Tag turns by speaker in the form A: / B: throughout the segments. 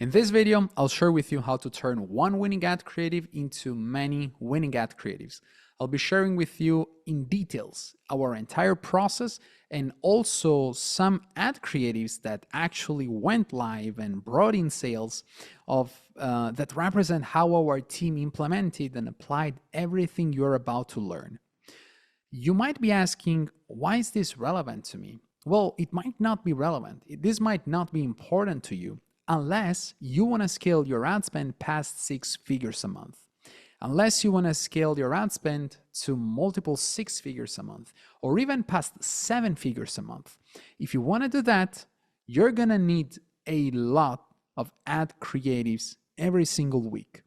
A: In this video, I'll share with you how to turn one winning ad creative into many winning ad creatives. I'll be sharing with you in details our entire process and also some ad creatives that actually went live and brought in sales that represent how our team implemented and applied everything you're about to learn. You might be asking, why is this relevant to me? Well, it might not be relevant. This might not be important to you unless you want to scale your ad spend past 6 figures a month. Unless you want to scale your ad spend to multiple 6 figures a month or even past 7 figures a month. If you want to do that, you're going to need a lot of ad creatives every single week.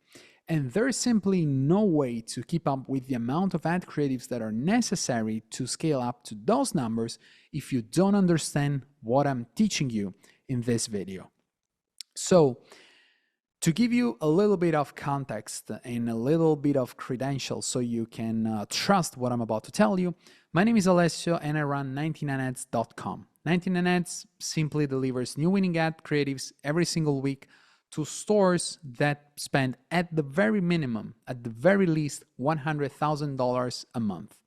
A: And there's simply no way to keep up with the amount of ad creatives that are necessary to scale up to those numbers if you don't understand what I'm teaching you in this video. So, to give you a little bit of context and a little bit of credentials so you can trust what I'm about to tell you, my name is Alessio and I run 99ads.com. 99ads simply delivers new winning ad creatives every single week to stores that spend at the very minimum, at the very least, $100,000 a month.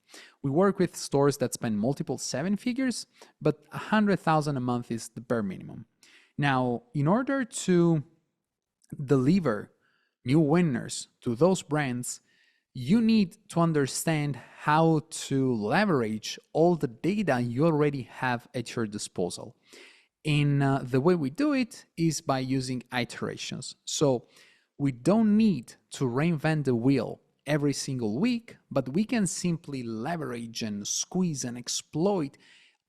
A: We work with stores that spend multiple 7 figures, but $100,000 a month is the bare minimum. Now, in order to deliver new winners to those brands, you need to understand how to leverage all the data you already have at your disposal. And the way we do it is by using iterations. So we don't need to reinvent the wheel every single week, but we can simply leverage and squeeze and exploit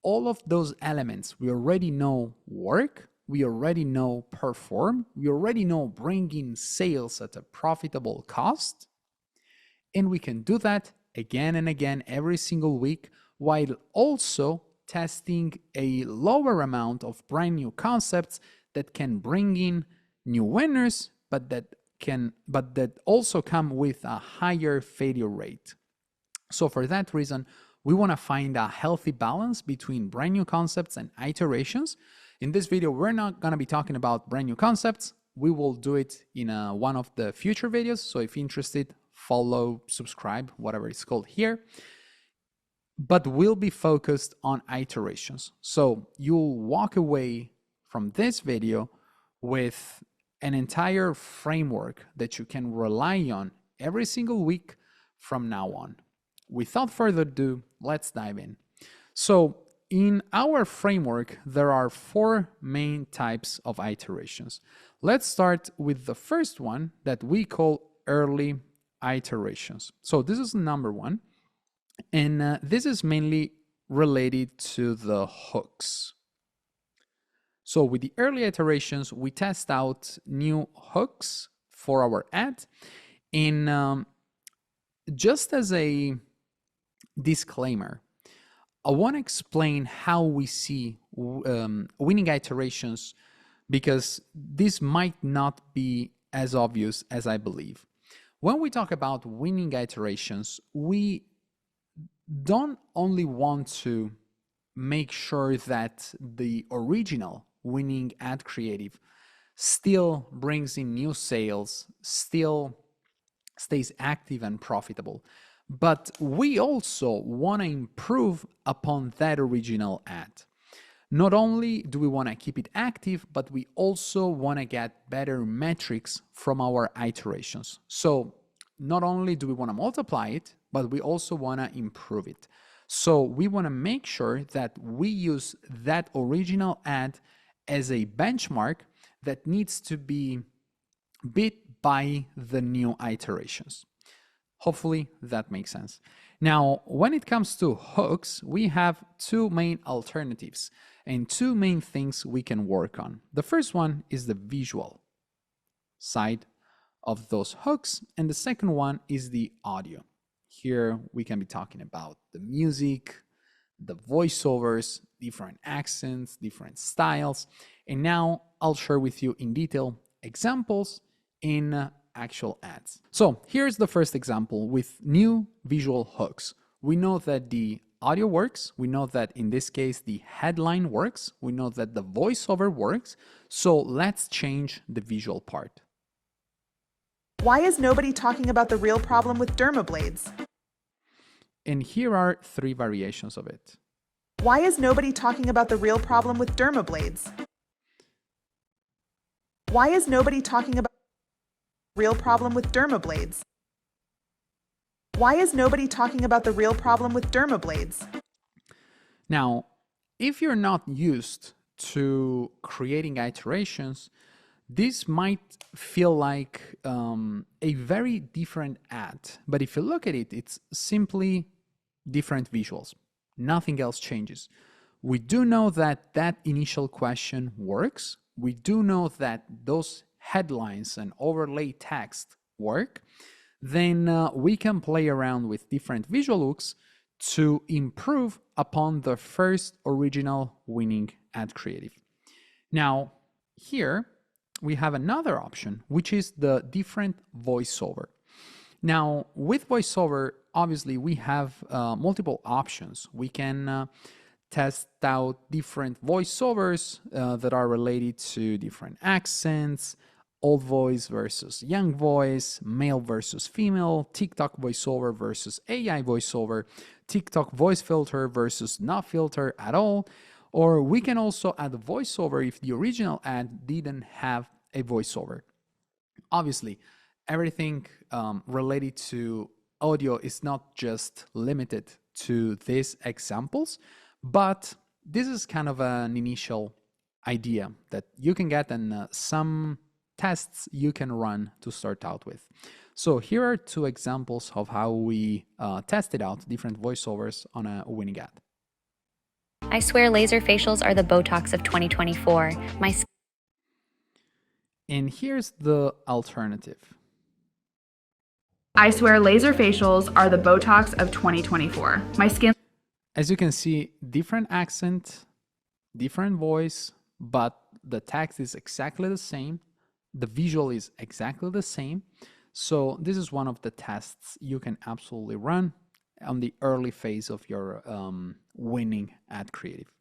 A: all of those elements we already know work, we already know perform, we already know bring in sales at a profitable cost. And we can do that again and again every single week while also testing a lower amount of brand new concepts that can bring in new winners, but that also come with a higher failure rate. So for that reason, we want to find a healthy balance between brand new concepts and iterations. In this video, we're not going to be talking about brand new concepts. We will do it in one of the future videos. So if you're interested, follow, subscribe, whatever it's called here. But we'll be focused on iterations. So you'll walk away from this video with an entire framework that you can rely on every single week from now on. Without further ado, let's dive in. So in our framework, there are 4 main types of iterations. Let's start with the first one that we call early iterations. So this is number 1. And this is mainly related to the hooks. So with the early iterations, we test out new hooks for our ad. And just as a disclaimer, I want to explain how we see winning iterations because this might not be as obvious as I believe. When we talk about winning iterations, we don't only want to make sure that the original winning ad creative still brings in new sales, still stays active and profitable, but we also want to improve upon that original ad. Not only do we want to keep it active, but we also want to get better metrics from our iterations. So not only do we want to multiply it, but we also want to improve it. So we want to make sure that we use that original ad as a benchmark that needs to be beat by the new iterations. Hopefully that makes sense. Now, when it comes to hooks, we have 2 main alternatives and 2 main things we can work on. The first one is the visual side of those hooks, and the second one is the audio. Here we can be talking about the music, the voiceovers, different accents, different styles. And now I'll share with you in detail examples in actual ads. So here's the first example with new visual hooks. We know that the audio works. We know that in this case, the headline works. We know that the voiceover works. So let's change the visual part.
B: Why is nobody talking about the real problem with dermablades?
A: And here are 3 variations of it.
B: Why is nobody talking about the real problem with dermablades? Why is nobody talking about the real problem with dermablades? Why is nobody talking about the real problem with dermablades?
A: Now, if you're not used to creating iterations, this might feel like a very different ad. But if you look at it, it's simply different visuals. Nothing else changes. We do know that that initial question works. We do know that those headlines and overlay text work. Then we can play around with different visual looks to improve upon the first original winning ad creative. Now, here we have another option, which is the different voiceover. Now, with voiceover, obviously, we have multiple options. We can test out different voiceovers that are related to different accents, old voice versus young voice, male versus female, TikTok voiceover versus AI voiceover, TikTok voice filter versus not filter at all. Or we can also add a voiceover if the original ad didn't have a voiceover. Obviously, everything related to audio is not just limited to these examples, but this is kind of an initial idea that you can get and some tests you can run to start out with. So here are 2 examples of how we tested out different voiceovers on a winning ad.
C: I swear laser facials are the Botox of 2024.
A: And here's the alternative.
D: I swear laser facials are the Botox of 2024. My skin.
A: As you can see, different accent, different voice, but the text is exactly the same. The visual is exactly the same. So this is one of the tests you can absolutely run on the early phase of your winning ad creative.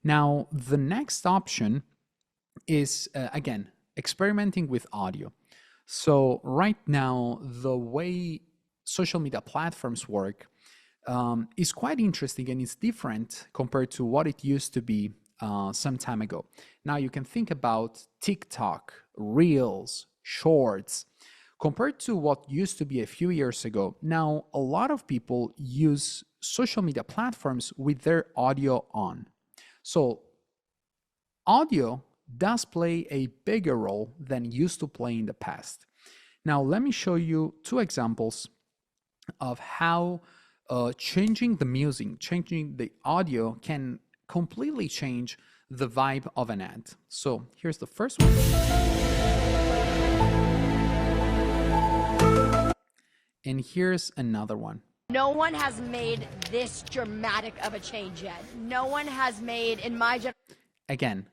A: Now, the next option is, again, experimenting with audio. So right now, the way social media platforms work is quite interesting, and it's different compared to what it used to be some time ago. Now you can think about TikTok, Reels, Shorts. Compared to what used to be a few years ago, now a lot of people use social media platforms with their audio on. So audio does play a bigger role than used to play in the past. Now let me show you 2 examples of how changing the music, changing the audio can completely change the vibe of an ad. So here's the first one. And here's another one.
E: No one has made this dramatic of a change yet. No one has made in my
A: Again,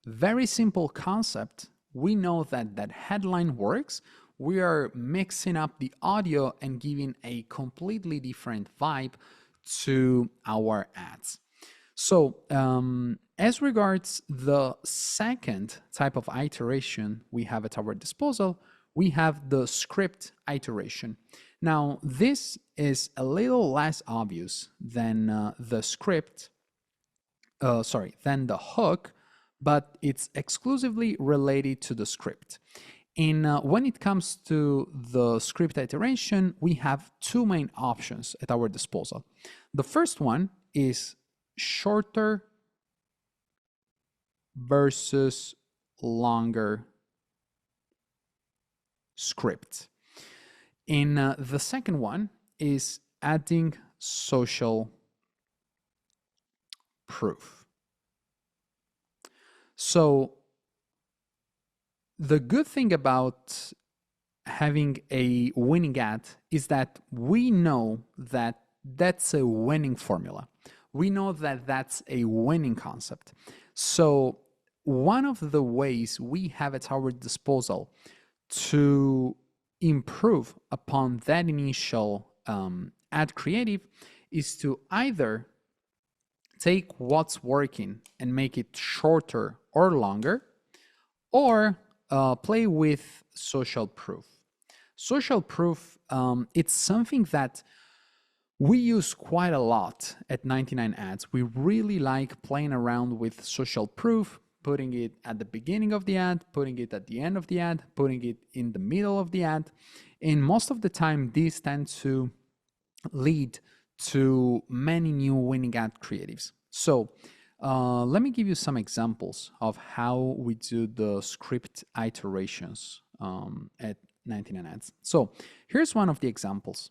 A: very simple concept. We know that that headline works. We are mixing up the audio and giving a completely different vibe to our ads. So as regards the second type of iteration we have at our disposal, we have the script iteration. Now, this is a little less obvious than the hook, but it's exclusively related to the script. And when it comes to the script iteration, we have 2 main options at our disposal. The first one is shorter versus longer script. And the second one is adding social proof. So the good thing about having a winning ad is that we know that that's a winning formula. We know that that's a winning concept. So one of the ways we have at our disposal to improve upon that initial ad creative is to either take what's working and make it shorter or longer, or play with social proof. Social proof, it's something that we use quite a lot at 99 Ads. We really like playing around with social proof, putting it at the beginning of the ad, putting it at the end of the ad, putting it in the middle of the ad. And most of the time, these tend to lead to many new winning ad creatives. So let me give you some examples of how we do the script iterations at 99 Ads. So here's one of the examples.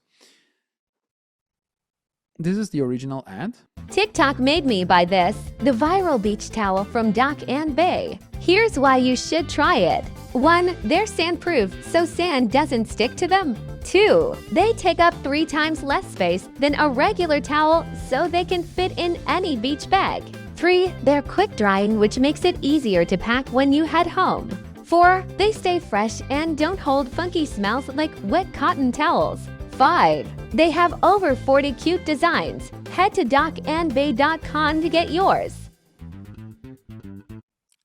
A: This is the original ad.
F: TikTok made me buy this, the viral beach towel from Doc and Bay. Here's why you should try it. 1. They're sand-proof, so sand doesn't stick to them. 2. They take up 3 times less space than a regular towel, so they can fit in any beach bag. 3. They're quick-drying, which makes it easier to pack when you head home. 4. They stay fresh and don't hold funky smells like wet cotton towels. 5. They have over 40 cute designs. Head to docandbay.com to get yours.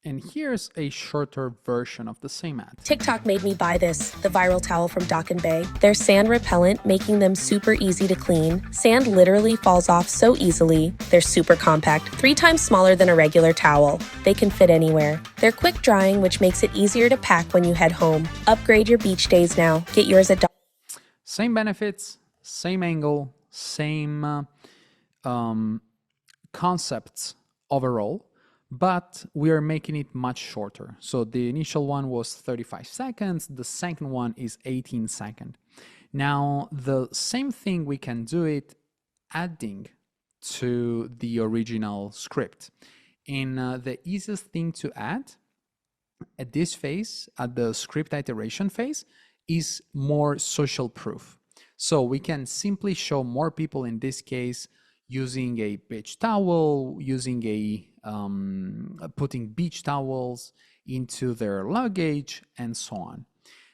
A: And here's a shorter version of the same ad.
G: TikTok made me buy this, the viral towel from Doc and Bay. They're sand repellent, making them super easy to clean. Sand literally falls off so easily. They're super compact, 3 times smaller than a regular towel. They can fit anywhere. They're quick drying, which makes it easier to pack when you head home. Upgrade your beach days now. Get yours at
A: Same benefits, same angle, same concepts overall, but we are making it much shorter. So the initial one was 35 seconds, the second one is 18 seconds. Now, the same thing, we can do it adding to the original script. And the easiest thing to add at this phase, at the script iteration phase, is more social proof. So we can simply show more people, in this case, using a beach towel, using putting beach towels into their luggage, and so on.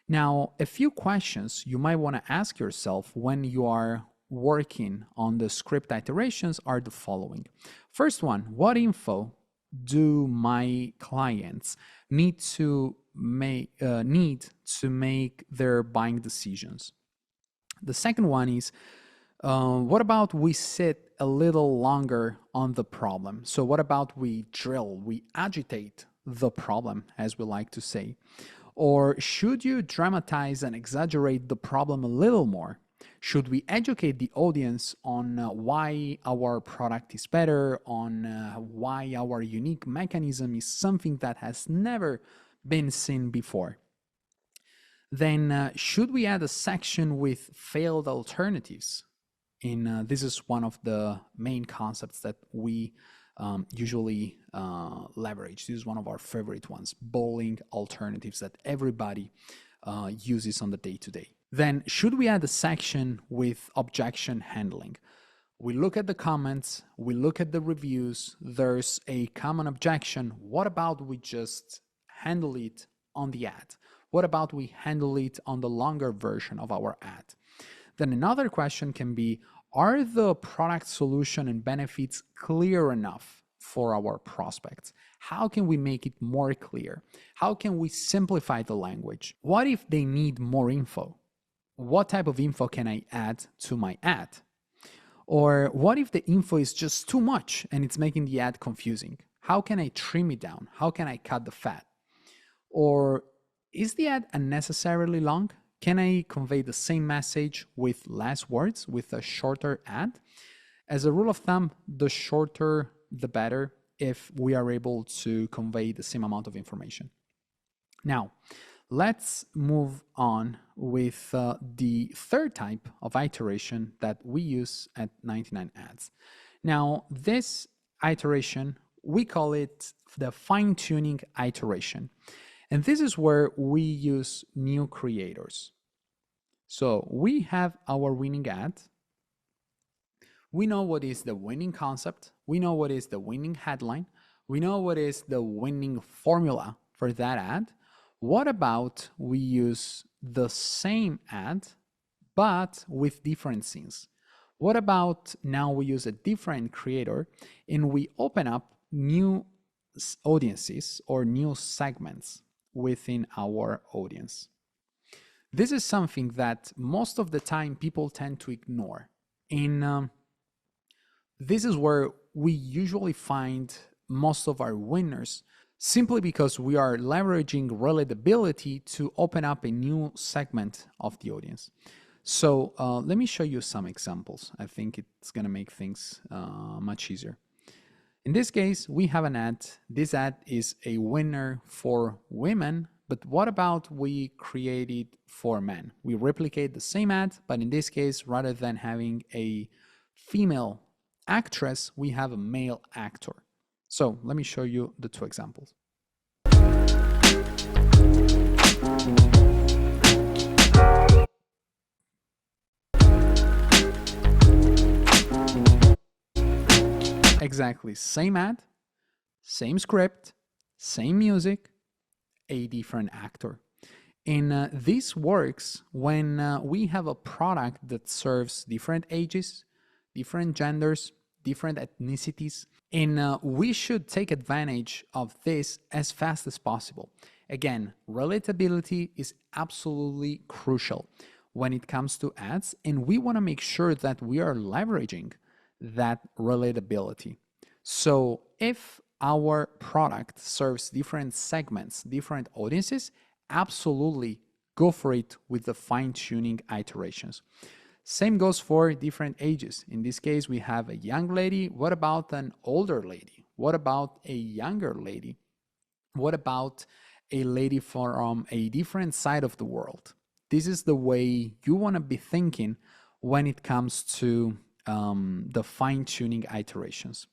A: Now, a few questions you might want to ask yourself when you are working on the script iterations are the following. First one, what info do my clients need to make their buying decisions? The second one is, what about we sit a little longer on the problem? So what about we drill, we agitate the problem, as we like to say? Or should you dramatize and exaggerate the problem a little more? Should we educate the audience on why our product is better, on why our unique mechanism is something that has never been seen before? Then should we add a section with failed alternatives? And this is one of the main concepts that we usually leverage. This is one of our favorite ones, bowling alternatives that everybody uses on the day-to-day. Then should we add a section with objection handling? We look at the comments, we look at the reviews, there's a common objection. What about we just handle it on the ad? What about we handle it on the longer version of our ad? Then another question can be, are the product solution and benefits clear enough for our prospects? How can we make it more clear? How can we simplify the language? What if they need more info? What type of info can I add to my ad? Or what if the info is just too much and it's making the ad confusing? How can I trim it down? How can I cut the fat? Or is the ad unnecessarily long? Can I convey the same message with less words, with a shorter ad? As a rule of thumb, the shorter the better if we are able to convey the same amount of information. Now, let's move on with the third type of iteration that we use at 99 Ads. Now, this iteration, we call it the fine-tuning iteration. And this is where we use new creators. So we have our winning ad. We know what is the winning concept. We know what is the winning headline. We know what is the winning formula for that ad. What about we use the same ad, but with different scenes? What about now we use a different creator and we open up new audiences or new segments within our audience? This is something that most of the time people tend to ignore. This is where we usually find most of our winners, simply because we are leveraging relatability to open up a new segment of the audience. So let me show you some examples. I think it's going to make things much easier. In this case, we have an ad. This ad is a winner for women, but what about we create it for men? We replicate the same ad, but in this case, rather than having a female actress, we have a male actor. So let me show you the two examples. Exactly, same ad, same script, same music, a different actor. And this works when we have a product that serves different ages, different genders, different ethnicities, and we should take advantage of this as fast as possible. Again, relatability is absolutely crucial when it comes to ads, and we want to make sure that we are leveraging that relatability. So if our product serves different segments, different audiences, absolutely go for it with the fine-tuning iterations. Same goes for different ages. In this case, we have a young lady. What about an older lady? What about a younger lady? What about a lady from a different side of the world? This is the way you want to be thinking when it comes to the fine-tuning iterations.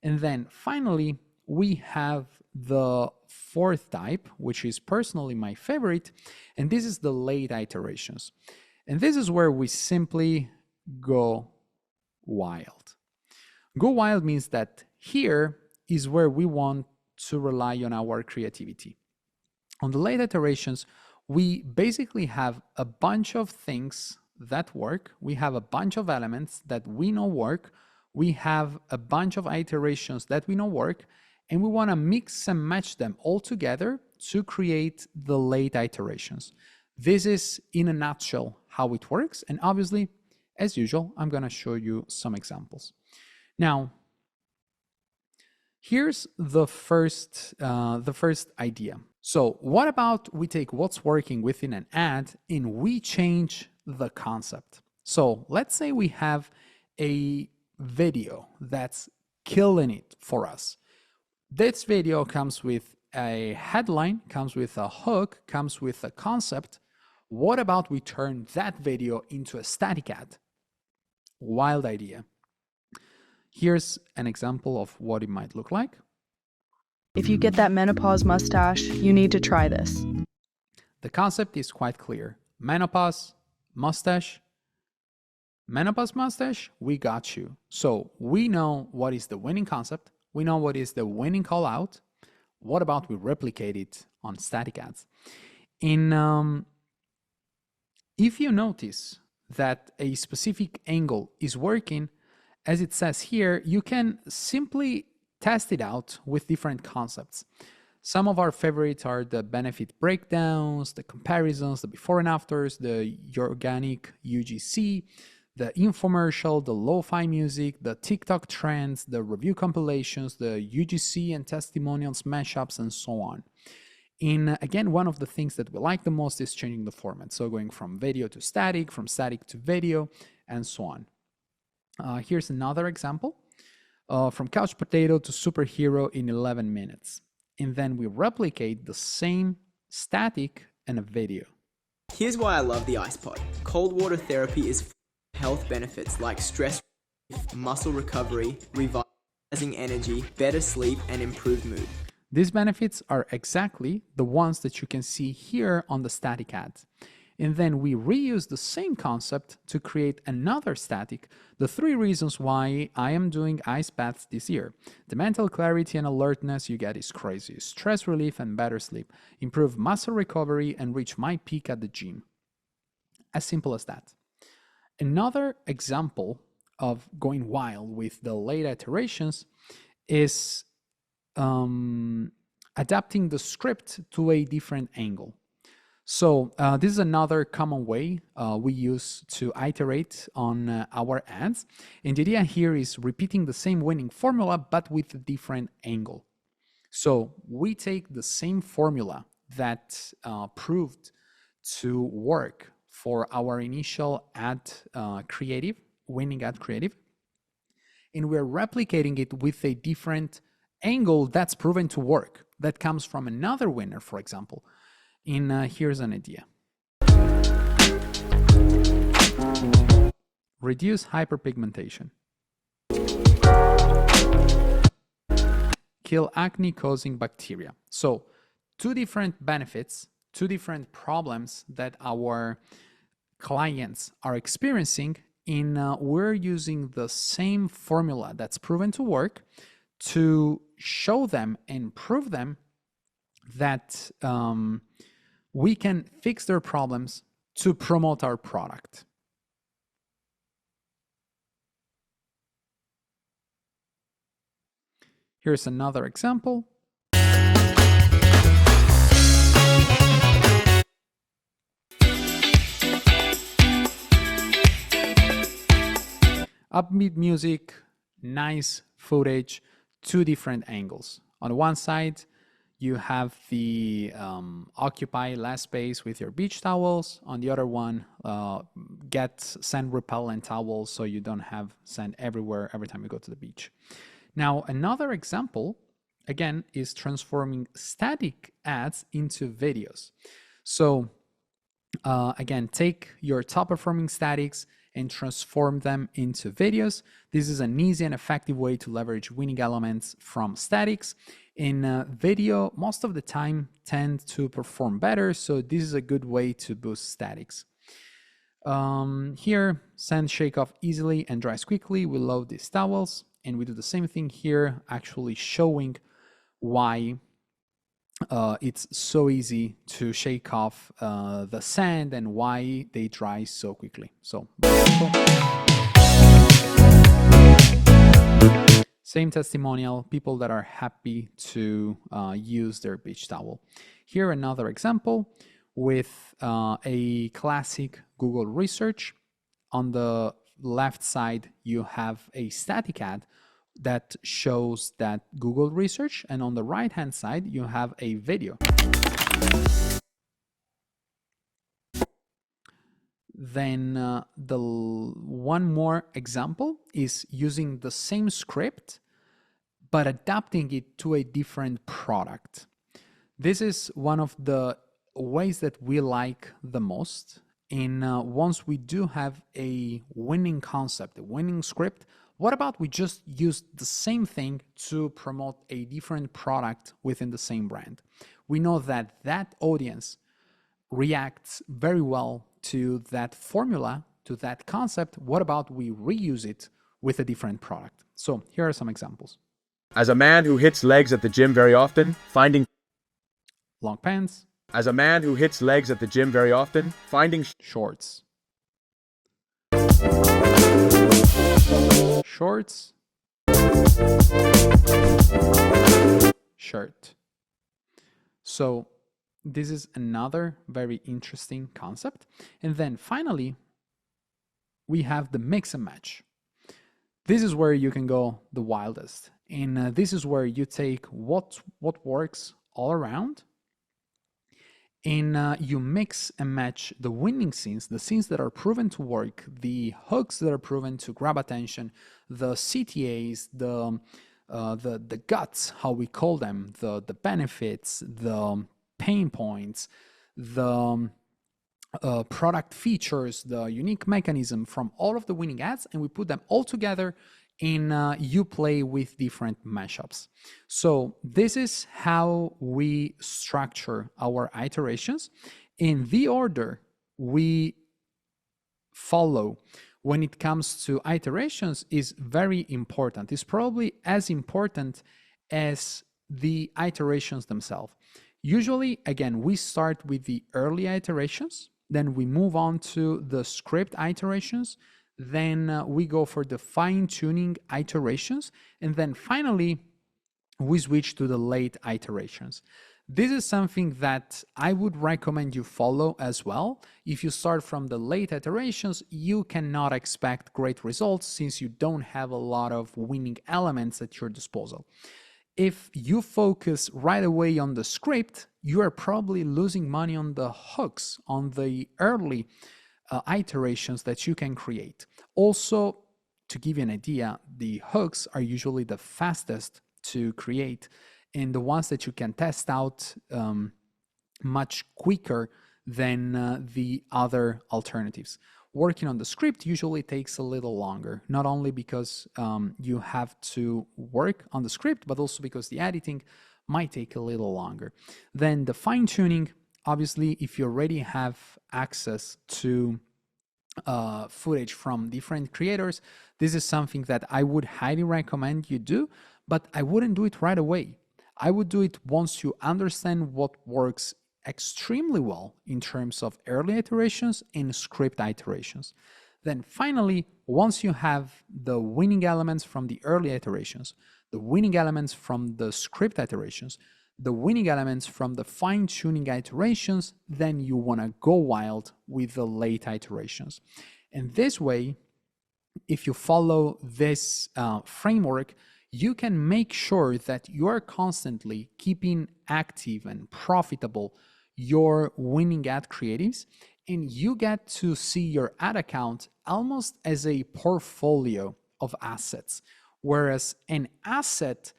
A: And then finally, we have the fourth type, which is personally my favorite, and this is the late iterations. And this is where we simply go wild. Go wild means that here is where we want to rely on our creativity. On the late iterations, we basically have a bunch of things that work. We have a bunch of elements that we know work. We have a bunch of iterations that we know work, and we want to mix and match them all together to create the late iterations. This is, in a nutshell, how it works. And obviously, as usual, I'm going to show you some examples. Now, here's the first idea. So what about we take what's working within an ad and we change the concept? So let's say we have a video that's killing it for us. This video comes with a headline, comes with a hook, comes with a concept. What about we turn that video into a static ad? Wild idea. Here's an example of what it might look like.
H: If you get that menopause mustache, you need to try this.
A: The concept is quite clear. Menopause, mustache, we got you. So we know what is the winning concept. We know what is the winning call out. What about we replicate it on static ads? If you notice that a specific angle is working, as it says here, you can simply test it out with different concepts. Some of our favorites are the benefit breakdowns, the comparisons, the before and afters, the organic UGC, the infomercial, the lo-fi music, the TikTok trends, the review compilations, the UGC and testimonials mashups, and so on. And again, one of the things that we like the most is changing the format. So going from video to static, from static to video, and so on. Here's another example. From couch potato to superhero in 11 minutes. And then we replicate the same static in a video.
I: Here's why I love the ice pod. Cold water therapy is full of health benefits like stress relief, muscle recovery, revitalizing energy, better sleep, and improved mood.
A: These benefits are exactly the ones that you can see here on the static ads. And then we reuse the same concept to create another static. The 3 reasons why I am doing ice baths this year. The mental clarity and alertness you get is crazy. Stress relief and better sleep. Improve muscle recovery and reach my peak at the gym. As simple as that. Another example of going wild with the late iterations is adapting the script to a different angle. So this is another common way we use to iterate on our ads. And the idea here is repeating the same winning formula, but with a different angle. So we take the same formula that proved to work for our initial ad creative, winning ad creative, and we're replicating it with a different angle that's proven to work, that comes from another winner, for example. Here's an idea. Reduce hyperpigmentation. Kill acne-causing bacteria. So, two different benefits, two different problems that our clients are experiencing. We're using the same formula that's proven to work to show them and prove them that we can fix their problems to promote our product. Here's another example. Upbeat music, nice footage, two different angles. On one side, you have the occupy less space with your beach towels. On the other one, get sand repellent towels so you don't have sand everywhere every time you go to the beach. Now, another example, again, is transforming static ads into videos. So again, take your top performing statics and transform them into videos. This is an easy and effective way to leverage winning elements from statics. In video, most of the time tend to perform better, so this is a good way to boost statics. Here, sand shake off easily and dries quickly. We load these towels, and we do the same thing here, actually showing why it's so easy to shake off the sand and why they dry so quickly. So, same testimonial, people that are happy to use their beach towel. Here, another example with a classic Google research. On the left side, you have a static ad that shows that Google research, and on the right hand side you have a video. Then the one more example is using the same script but adapting it to a different product. This is one of the ways that we like the most. Once we do have a winning concept, a winning script, what about we just use the same thing to promote a different product within the same brand? We know that that audience reacts very well to that formula, to that concept. What about we reuse it with a different product? So here are some examples.
J: As a man who hits legs at the gym very often, finding
A: long pants.
J: As a man who hits legs at the gym very often, finding
A: shorts. Shorts, shirt. So this is another very interesting concept. And then finally, we have the mix and match. This is where you can go the wildest. And this is where you take what works all around, and you mix and match the winning scenes, the scenes that are proven to work, the hooks that are proven to grab attention, the CTAs, the guts, how we call them, the benefits, the pain points, the product features, the unique mechanism from all of the winning ads, and we put them all together in you play with different mashups. So this is how we structure our iterations. In the order we follow when it comes to iterations is very important. It's probably as important as the iterations themselves. Usually, again, we start with the early iterations, then we move on to the script iterations, then we go for the fine-tuning iterations, and then finally we switch to the late iterations. This is something that I would recommend you follow as well. If you start from the late iterations, you cannot expect great results since you don't have a lot of winning elements at your disposal. If you focus right away on the script, you are probably losing money on the hooks, on the early iterations that you can create. Also, to give you an idea, the hooks are usually the fastest to create and the ones that you can test out much quicker than the other alternatives. Working on the script usually takes a little longer, not only because you have to work on the script, but also because the editing might take a little longer. Then the fine-tuning, obviously, if you already have access to footage from different creators, this is something that I would highly recommend you do, but I wouldn't do it right away. I would do it once you understand what works extremely well in terms of early iterations and script iterations. Then finally, once you have the winning elements from the early iterations, the winning elements from the script iterations, the winning elements from the fine-tuning iterations, then you want to go wild with the late iterations. And this way, if you follow this framework, you can make sure that you are constantly keeping active and profitable your winning ad creatives, and you get to see your ad account almost as a portfolio of assets, whereas an asset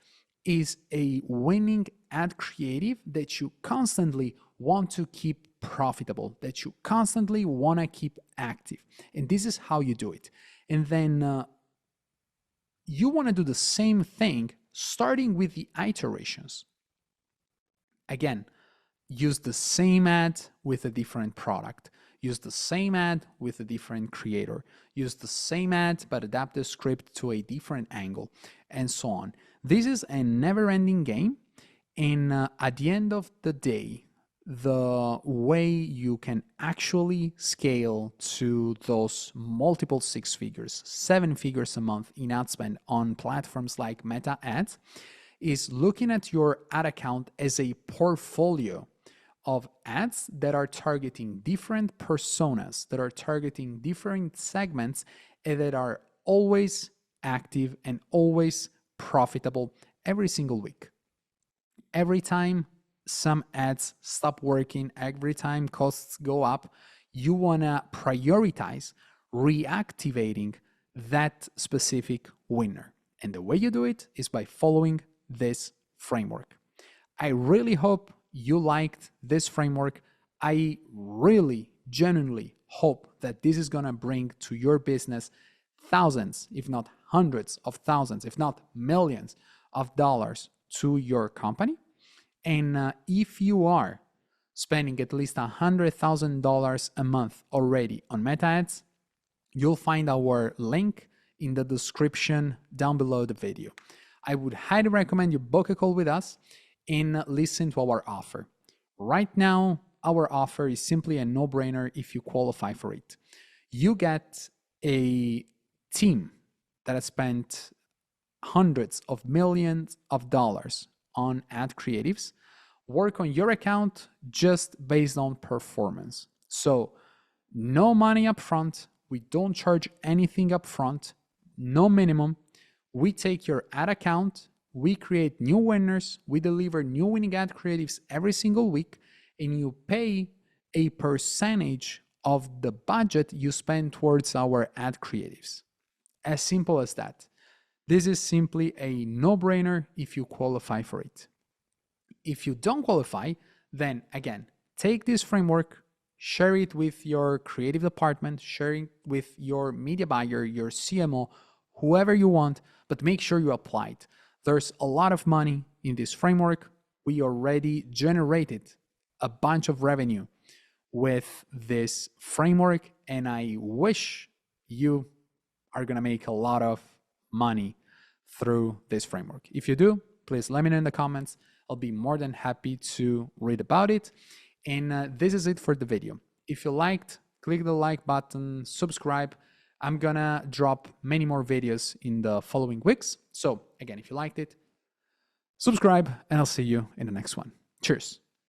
A: is a winning ad creative that you constantly want to keep profitable, that you constantly want to keep active. And this is how you do it. And then you want to do the same thing starting with the iterations. Again, use the same ad with a different product. Use the same ad with a different creator. Use the same ad but adapt the script to a different angle, and so on. This is a never-ending game, and at the end of the day, the way you can actually scale to those multiple 6 figures, 7 figures a month in ad spend on platforms like Meta Ads is looking at your ad account as a portfolio of ads that are targeting different personas, that are targeting different segments, and that are always active and always profitable every single week. Every time some ads stop working, every time costs go up, you want to prioritize reactivating that specific winner. And the way you do it is by following this framework. I really hope you liked this framework. I really genuinely hope that this is going to bring to your business thousands, if not hundreds of thousands, if not millions of dollars to your company. And if you are spending at least $100,000 a month already on Meta Ads, you'll find our link in the description down below the video. I would highly recommend you book a call with us and listen to our offer. Right now, our offer is simply a no-brainer if you qualify for it. You get a team that has spent hundreds of millions of dollars on ad creatives, work on your account just based on performance. So no money up front. We don't charge anything up front, no minimum. We take your ad account, we create new winners, we deliver new winning ad creatives every single week, and you pay a percentage of the budget you spend towards our ad creatives. As simple as that. This is simply a no-brainer if you qualify for it. If you don't qualify, then again, take this framework, share it with your creative department, share it with your media buyer, your CMO, whoever you want, but make sure you apply it. There's a lot of money in this framework. We already generated a bunch of revenue with this framework, and I wish you are going to make a lot of money through this framework. If you do, please let me know in the comments. I'll be more than happy to read about it. And this is it for the video. If you liked, click the like button, subscribe. I'm gonna drop many more videos in the following weeks. So again, if you liked it, subscribe, and I'll see you in the next one. Cheers.